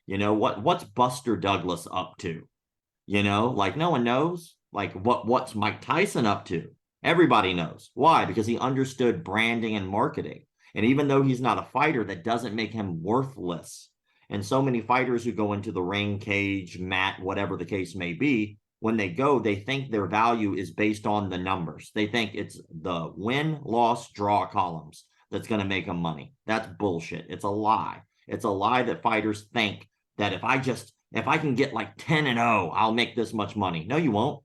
You know, what's Buster Douglas up to? You know, like no one knows. Like what's Mike Tyson up to? Everybody knows. Why? Because he understood branding and marketing. And even though he's not a fighter, that doesn't make him worthless. And so many fighters who go into the ring, cage, mat, whatever the case may be, when they go, they think their value is based on the numbers. They think it's the win, loss, draw columns that's going to make them money. That's bullshit. It's a lie. It's a lie that fighters think that if I can get like 10-0, I'll make this much money. No, you won't.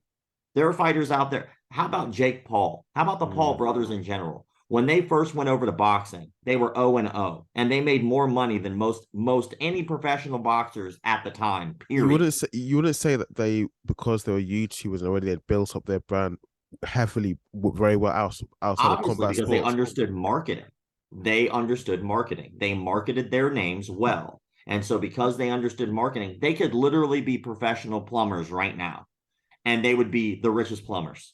There are fighters out there. How about Jake Paul? How about the Paul Mm. brothers in general? When they first went over to boxing, they were 0-0, and they made more money than most any professional boxers at the time. Period. You wouldn't say that they, because they were YouTubers and already they'd built up their brand heavily very well outside of Obviously, combat because they sports. understood marketing. They understood marketing. They marketed their names well. And so because they understood marketing, they could literally be professional plumbers right now, and they would be the richest plumbers.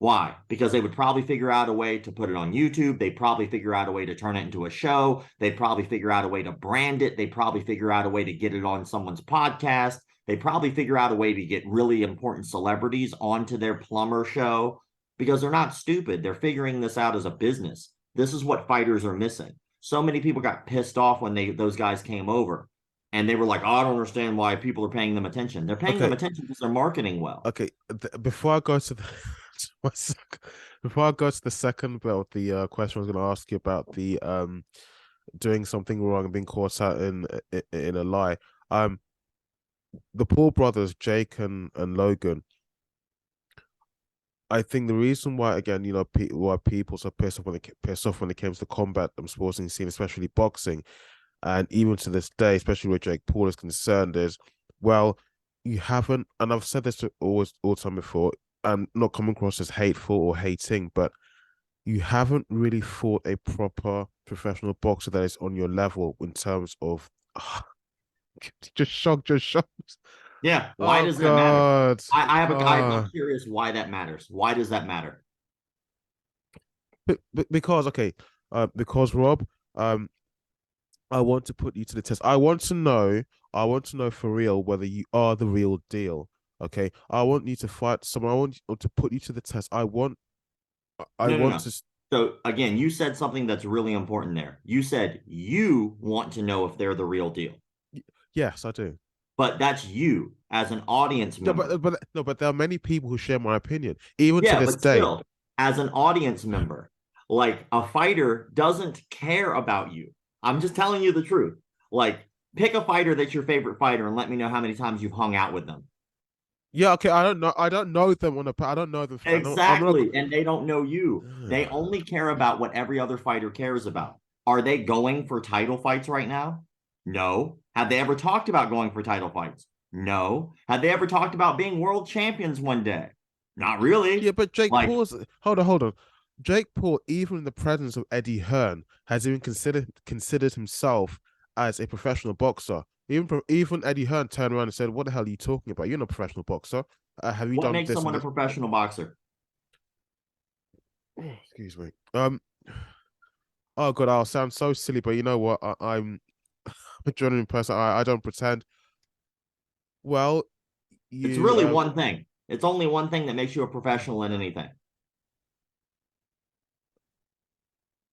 Why? Because they would probably figure out a way to put it on YouTube. They'd probably figure out a way to turn it into a show. They'd probably figure out a way to brand it. They'd probably figure out a way to get it on someone's podcast. They'd probably figure out a way to get really important celebrities onto their plumber show because they're not stupid. They're figuring this out as a business. This is what fighters are missing. So many people got pissed off when those guys came over and they were like, oh, I don't understand why people are paying them attention. They're paying them Okay, attention because they're marketing well. okay. Before I go to the before I go to the second bit of the question, I was going to ask you about the doing something wrong and being caught out in a lie. The Paul brothers, Jake and Logan. I think the reason why, again, why people so pissed off when it comes to combat sporting scene, especially boxing, and even to this day, especially where Jake Paul is concerned, is, well, you haven't, and I've said this all time before, and not coming across as hateful or hating, but you haven't really fought a proper professional boxer that is on your level in terms of just shocked. Yeah. Why Oh does that matter? God. I'm curious why that matters. Why does that matter? Because okay, because Rob, um, I want to put you to the test. I want to know for real whether you are the real deal. Okay, I want you to fight someone. I want you to put you to the test. I No, no, want no. to. So again, you said something that's really important there. You said you want to know if they're the real deal, Yes, I do. but that's you as an audience No, member. but there are many people who share my opinion, even to Yeah, this but day. still, as an audience member, like a fighter doesn't care about you. I'm just telling you the truth. Like, pick a fighter that's your favorite fighter and let me know how many times you've hung out with them. Yeah, okay. I don't know them on a. I don't know them. I know. I'm not. Exactly. And they don't know you. They only care about what every other fighter cares about. Are they going for title fights right now? No. Have they ever talked about going for title fights? No. Have they ever talked about being world champions one day? Not really. Yeah, but Jake Like, Paul's hold on. Jake Paul, even in the presence of Eddie Hearn, has even considered himself as a professional boxer. Even Eddie Hearn turned around and said, "What the hell are you talking about? You're not a professional boxer. Have you what done makes this and someone a this?" professional boxer? Excuse me. Oh God, I'll sound so silly, but you know what? I'm a genuine person. I don't pretend. Well, It's you really one thing. It's only one thing that makes you a professional in anything.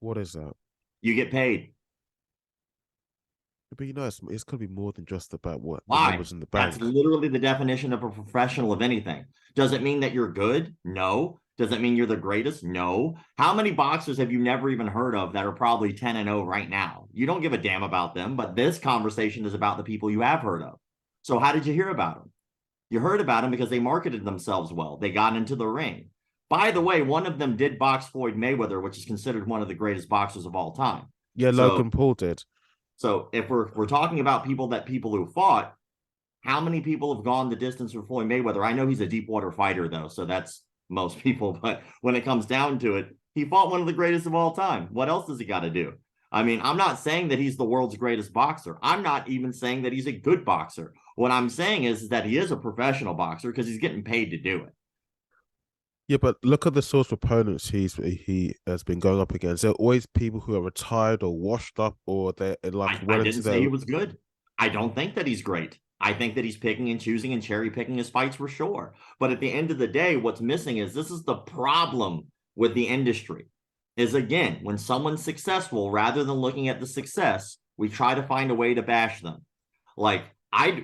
what is that? You get paid. But it's gonna be more than just about what the Why? numbers in the That's bank. literally the definition of a professional of anything. Does it mean that you're good? No. Does it mean you're the greatest? No. How many boxers have you never even heard of that are probably 10-0 right now? You don't give a damn about them, but this conversation is about the people you have heard of. So, how did you hear about them? You heard about them because they marketed themselves well. They got into the ring. By the way, one of them did box Floyd Mayweather, which is considered one of the greatest boxers of all time. Yeah, So, Logan Paul did. so if we're talking about people who fought, how many people have gone the distance for Floyd Mayweather? I know he's a deep water fighter though, so that's most people. But when it comes down to it, he fought one of the greatest of all time. What else does he got to do? I mean, I'm not saying that he's the world's greatest boxer. I'm not even saying that he's a good boxer. What I'm saying is that he is a professional boxer because he's getting paid to do it. Yeah, but look at the sort of opponents he has been going up against. They're always people who are retired or washed up, or they're like I well into didn't say he their. was good. I don't think that he's great. I think that he's picking and choosing and cherry picking his fights for sure. But at the end of the day, what's missing is this is the problem with the industry is again, when someone's successful, rather than looking at the success, we try to find a way to bash them. Like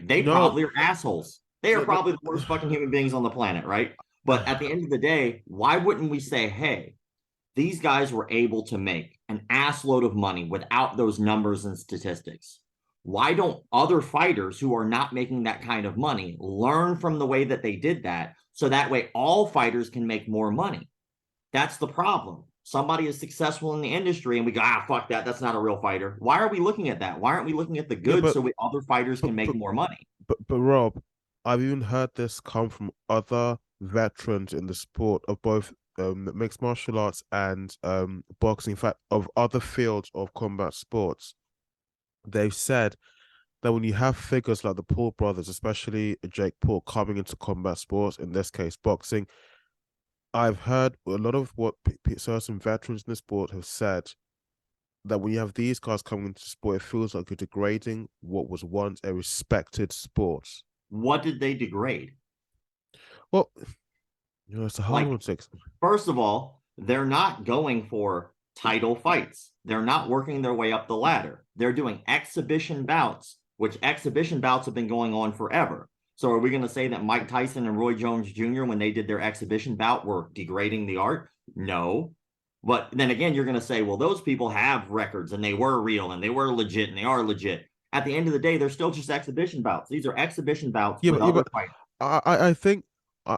they No, probably are assholes. They are no, no. probably the worst fucking human beings on the planet, right? But at the end of the day, why wouldn't we say, hey, these guys were able to make an assload of money without those numbers and statistics? Why don't other fighters who are not making that kind of money learn from the way that they did that so that way all fighters can make more money? That's the problem. Somebody is successful in the industry and we go, fuck that. That's not a real fighter. Why are we looking at that? Why aren't we looking at the Yeah, good so other fighters but can make but more money? but Rob, I've even heard this come from other veterans in the sport of both mixed martial arts and boxing. In fact, of other fields of combat sports, they've said that when you have figures like the Paul brothers, especially Jake Paul, coming into combat sports, in this case boxing, I've heard a lot of what certain veterans in the sport have said that when you have these guys coming into sport, it feels like you're degrading what was once a respected sport. What did they degrade? Well, it's a hard Like, one to. first of all, they're not going for title fights. They're not working their way up the ladder. They're doing exhibition bouts, which exhibition bouts have been going on forever. So are we going to say that Mike Tyson and Roy Jones Jr., when they did their exhibition bout, were degrading the art? No. But then again, you're going to say, well, those people have records and they were real and they were legit and they are legit. At the end of the day, they're still just exhibition bouts. These are exhibition bouts Yeah, with but yeah, other but fighters. I think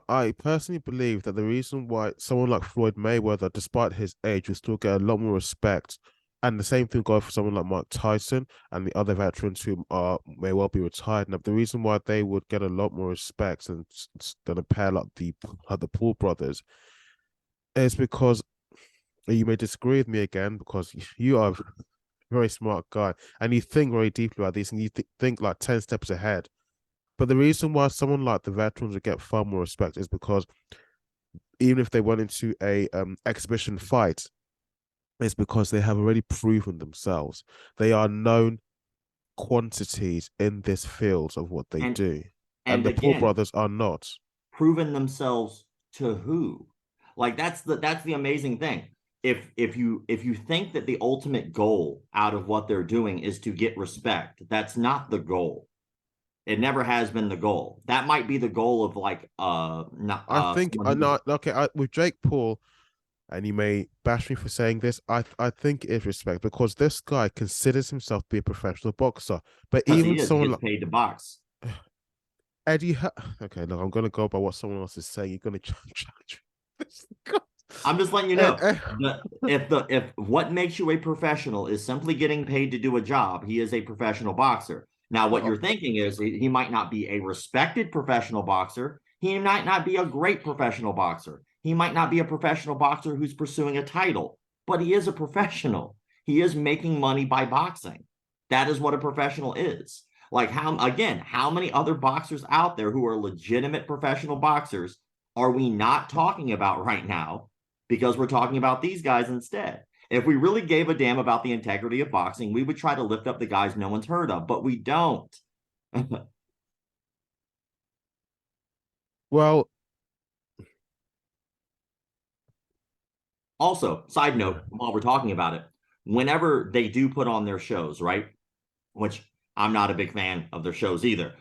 I personally believe that the reason why someone like Floyd Mayweather, despite his age, will still get a lot more respect, and the same thing goes for someone like Mike Tyson and the other veterans who are may well be retired. Now, the reason why they would get a lot more respect than a pair like the Paul brothers is because you may disagree with me again because you are a very smart guy and you think very deeply about these and you think like 10 steps ahead. But the reason why someone like the veterans would get far more respect is because even if they went into a exhibition fight, it's because they have already proven themselves. They are known quantities in this field of what they And do. And and the Paul again, brothers are not. proven themselves to who? Like that's the amazing thing. If you think that the ultimate goal out of what they're doing is to get respect, that's not the goal. It never has been the goal. That might be the goal of like not I think someone I who's know okay, with Jake Paul, and you may bash me for saying this, I think it is respect because this guy considers himself to be a professional boxer. But because even he is. He someone gets like paid to box. Eddie, okay, look, I'm gonna go by what someone else is saying. You're gonna judge this guy. I'm just letting you Ed, know. Ed, If what makes you a professional is simply getting paid to do a job, he is a professional boxer. Now, what no, you're thinking is he might not be a respected professional boxer. He might not be a great professional boxer. He might not be a professional boxer who's pursuing a title, but he is a professional. He is making money by boxing. That is what a professional is. Like how many other boxers out there who are legitimate professional boxers are we not talking about right now because we're talking about these guys instead? If we really gave a damn about the integrity of boxing, we would try to lift up the guys no one's heard of, but we don't. well, Also, side yeah. note, while we're talking about it, whenever they do put on their shows, right? Which I'm not a big fan of their shows either.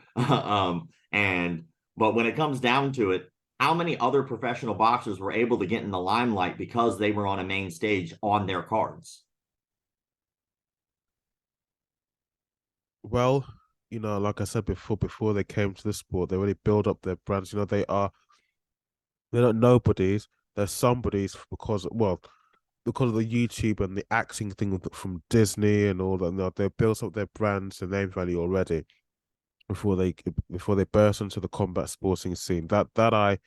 And but when it comes down to it, how many other professional boxers were able to get in the limelight because they were on a main stage on their cards? Well, like I said before they came to the sport, they really build up their brands. They're not nobodies. They're somebodies because of the YouTube and the acting thing from Disney and all that. They built up their brands and name value already before they burst into the combat sporting scene. That I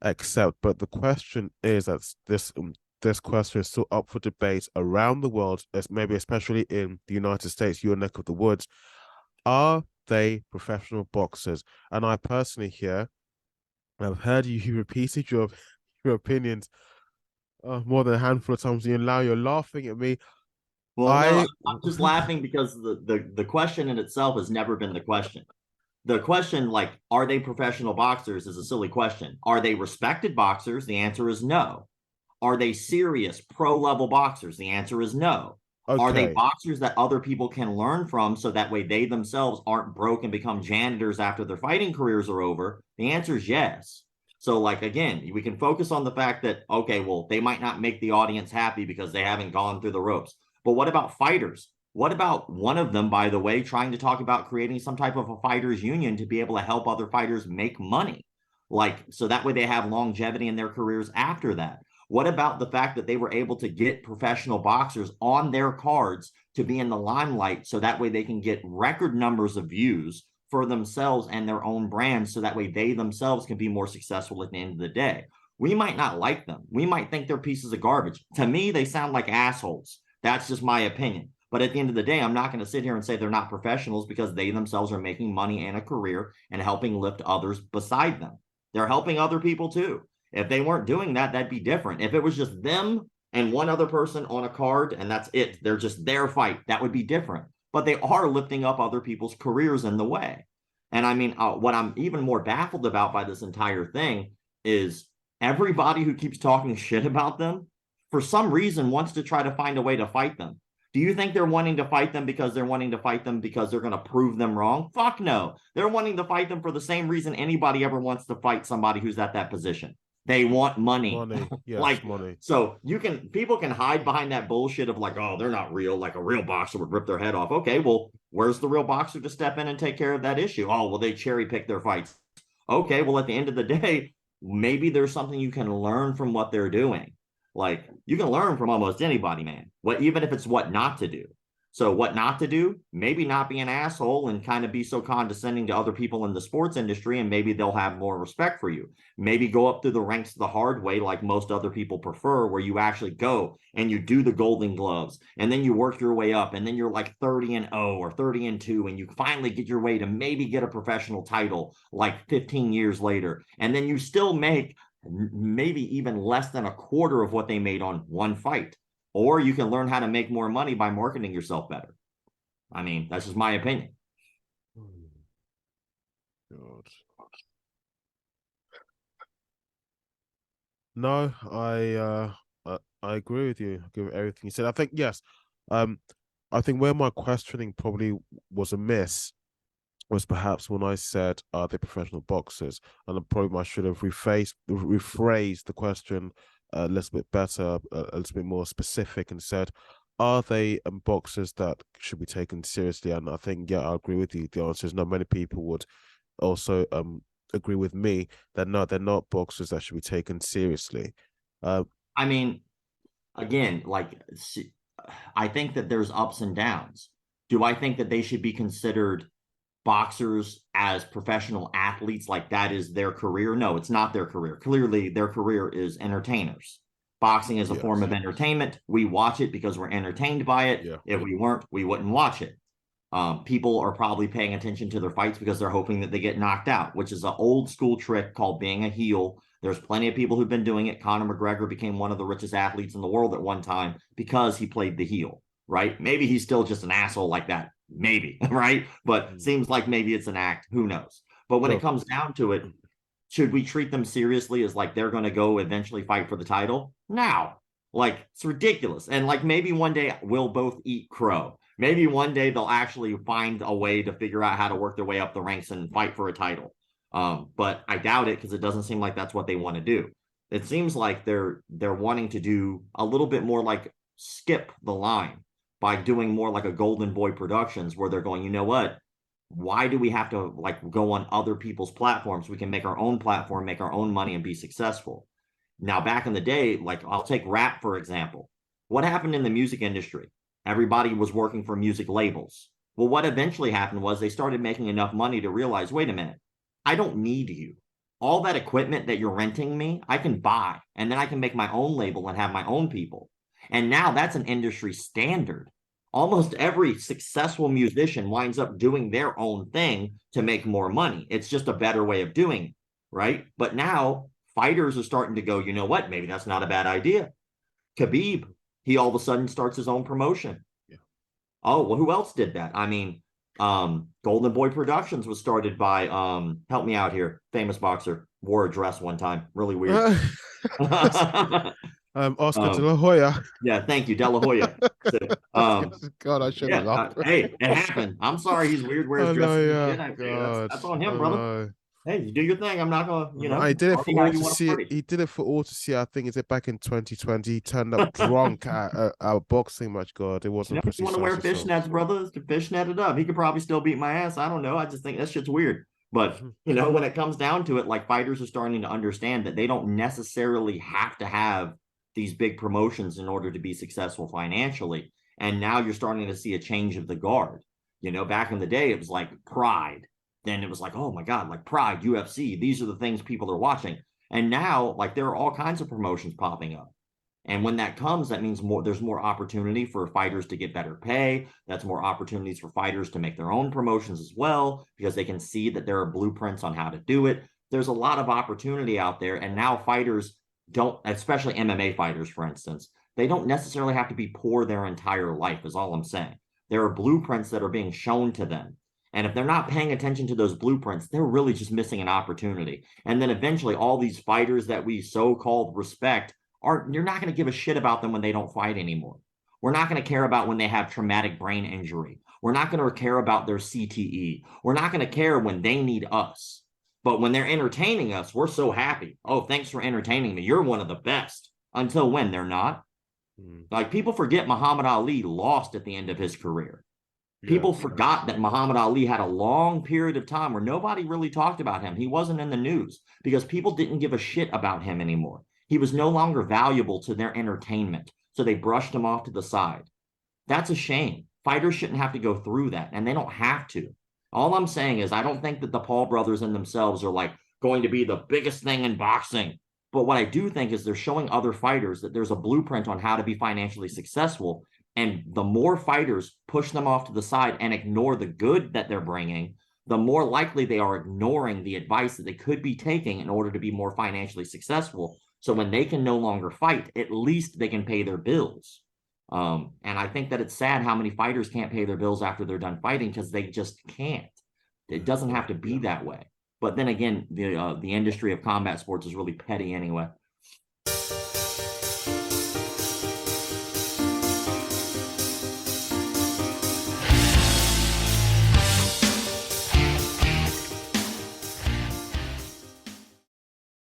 accept. But the question is that this question is still up for debate around the world, as maybe especially in the United States, your neck of the woods. Are they professional boxers? And I personally here, I've heard you repeated your opinions more than a handful of times. You're laughing at me. Well, no, I I'm just laughing because the question in itself has never been the question. The question, like, are they professional boxers, is a silly question. Are they respected boxers? The answer is no. Are they serious pro level boxers? The answer is no. Are they okay. boxers that other people can learn from so that way they themselves aren't broke and become janitors after their fighting careers are over? The answer is yes. So, like, again, we can focus on the fact that, okay, well, they might not make the audience happy because they haven't gone through the ropes. But what about fighters? What about one of them, by the way, trying to talk about creating some type of a fighters union to be able to help other fighters make money? Like, so that way they have longevity in their careers after that. What about the fact that they were able to get professional boxers on their cards to be in the limelight so that way they can get record numbers of views for themselves and their own brands so that way they themselves can be more successful at the end of the day? We might not like them. We might think they're pieces of garbage. To me, they sound like assholes. That's just my opinion. But at the end of the day, I'm not going to sit here and say they're not professionals because they themselves are making money and a career and helping lift others beside them. They're helping other people too. If they weren't doing that, that'd be different. If it was just them and one other person on a card and that's it, they're just their fight, that would be different. But they are lifting up other people's careers in the way. And I mean, what I'm even more baffled about by this entire thing is everybody who keeps talking shit about them, for some reason, wants to try to find a way to fight them. Do you think they're wanting to fight them because they're wanting to fight them because they're going to prove them wrong? Fuck no. They're wanting to fight them for the same reason anybody ever wants to fight somebody who's at that position. They want money. Money, yes, Like, money. so people can hide behind that bullshit of like, oh, they're not real. Like a real boxer would rip their head off. Okay, well, where's the real boxer to step in and take care of that issue? Oh, well, they cherry pick their fights. Okay, well, at the end of the day, maybe there's something you can learn from what they're doing. Like you can learn from almost anybody, man. What even if it's what not to do. So what not to do? Maybe not be an asshole and kind of be so condescending to other people in the sports industry, and maybe they'll have more respect for you. Maybe go up through the ranks the hard way, like most other people prefer, where you actually go and you do the golden gloves, and then you work your way up, and then you're like 30-0 or 30-2, and you finally get your way to maybe get a professional title like 15 years later, and then you still make maybe even less than a quarter of what they made on one fight. Or you can learn how to make more money by marketing yourself better. I mean, that's just my opinion. God. No, I agree with you. I agree with everything you said. I think yes. Um, I think where my questioning probably was amiss was perhaps when I said are they professional boxers, and I probably I should have rephrased the question a little bit better, a little bit more specific, and said, are they boxers that should be taken seriously? And I think yeah, I agree with you. The answer is no. Many people would also agree with me that no, they're not boxers that should be taken seriously. I mean, again, like, I think that there's ups and downs. Do I think that they should be considered boxers as professional athletes, like that is their career? No, it's not their career. Clearly, their career is entertainers. Boxing is a form Yes. of entertainment. We watch it because we're entertained by it. Yeah. If we weren't, we wouldn't watch it. People are probably paying attention to their fights because they're hoping that they get knocked out, which is an old school trick called being a heel. There's plenty of people who've been doing it. Conor McGregor became one of the richest athletes in the world at one time because he played the heel, right? Maybe he's still just an asshole like that. Maybe, right? But seems like maybe it's an act. Who knows? But when it Well, comes down to it, should we treat them seriously as like they're going to go eventually fight for the title? No. Like it's ridiculous. And like maybe one day we'll both eat crow. Maybe one day they'll actually find a way to figure out how to work their way up the ranks and fight for a title. But I doubt it because it doesn't seem like that's what they want to do. It seems like they're wanting to do a little bit more like skip the line by doing more like a Golden Boy Productions where they're going, you know what? Why do we have to like go on other people's platforms? We can make our own platform, make our own money, and be successful. Now, back in the day, like I'll take rap for example. What happened in the music industry? Everybody was working for music labels. Well, what eventually happened was they started making enough money to realize, wait a minute, I don't need you. All that equipment that you're renting me, I can buy, and then I can make my own label and have my own people. And now that's an industry standard. Almost every successful musician winds up doing their own thing to make more money. It's just a better way of doing it, right? But now fighters are starting to go, you know what? Maybe that's not a bad idea. Khabib, he all of a sudden starts his own promotion. Oh, well, who else did that? I mean, Golden Boy Productions was started by help me out here, famous boxer, wore a dress one time, really weird. Oscar De um, La Hoya. yeah, thank you, De La Hoya. So, God, I shouldn't yeah, laugh. hey, it happened. I'm sorry, he's weird, wears Oh no, dresses and yeah, shit. Hey, God, that's on him, oh brother. no. Hey, you do your thing. I'm not gonna, No, he did it for party how all you to want to see. party. He did it for all to see. I think is it back in 2020. He turned up drunk at a boxing match. God, it wasn't If pretty you want to wear sensational. fishnets, brother, to fishnet it up. He could probably still beat my ass. I don't know. I just think that shit's weird. But when it comes down to it, like fighters are starting to understand that they don't necessarily have to have these big promotions in order to be successful financially. And now you're starting to see a change of the guard. Back in the day, it was like Pride. Then it was like, oh my God, like Pride, UFC. These are the things people are watching. And now, like, there are all kinds of promotions popping up. And when that comes, that means there's more opportunity for fighters to get better pay. That's more opportunities for fighters to make their own promotions as well, because they can see that there are blueprints on how to do it. There's a lot of opportunity out there. And now fighters don't, especially MMA fighters, for instance, they don't necessarily have to be poor their entire life, is all I'm saying. There are blueprints that are being shown to them. And if they're not paying attention to those blueprints, they're really just missing an opportunity. And then eventually, all these fighters that we so called respect you're not going to give a shit about them when they don't fight anymore. We're not going to care about when they have traumatic brain injury. We're not going to care about their CTE. We're not going to care when they need us. But when they're entertaining us, we're so happy. Oh, thanks for entertaining me. You're one of the best. Until when they're not. Mm. Like people forget Muhammad Ali lost at the end of his career. Yeah, People forgot that Muhammad Ali had a long period of time where nobody really talked about him. He wasn't in the news because people didn't give a shit about him anymore. He was no longer valuable to their entertainment. So they brushed him off to the side. That's a shame. Fighters shouldn't have to go through that, and they don't have to. All I'm saying is, I don't think that the Paul brothers in themselves are like going to be the biggest thing in boxing. But what I do think is they're showing other fighters that there's a blueprint on how to be financially successful. And the more fighters push them off to the side and ignore the good that they're bringing, the more likely they are ignoring the advice that they could be taking in order to be more financially successful. So when they can no longer fight, at least they can pay their bills. And I think that it's sad how many fighters can't pay their bills after they're done fighting because they just can't. It doesn't yeah, have to be that way. But then again, the industry of combat sports is really petty anyway.